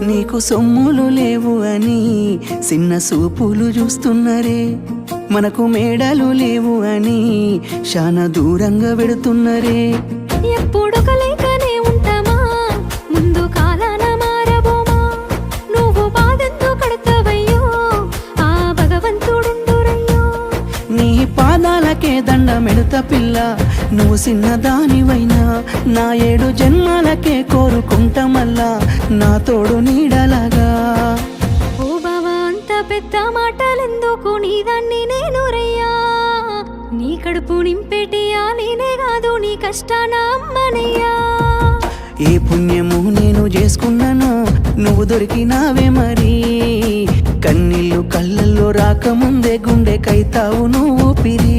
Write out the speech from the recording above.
నీకు సొమ్ములు లేవు అని చిన్న సూపులు చూస్తున్నరే, మనకు మేడలు లేవు అని శానా దూరంగా పెడుతున్నరే. ఎప్పుడు కలేకనే ఉంటామా, ముందు కాలాన మారబోమా. నువ్వు బాధెందుకు కడతావయ్యో, ఆ భగవంతుడుండురయ్యో. నీ పాదాలకే దండమెడుత పిల్ల, నువ్వు చిన్నదానివైనా నా 7 జన్మాలకే కోరుకుంటా మల్లా నా తోడు నీడలాగా. ఓ బావా అంత పెద్ద మాటలెందుకు, నీదాన్ని నేను రయ్యా. నీ కడుపు నింపేటియా నేనే కాదు, నీ కష్టాన అమ్మనయ్యా. ఏ పుణ్యము నేను చేసుకున్నానో నువ్వు దొరికినావే మరి. కన్నీళ్ళు కళ్ళల్లో రాకముందే గుండె కైతావు నువ్వు పిరి.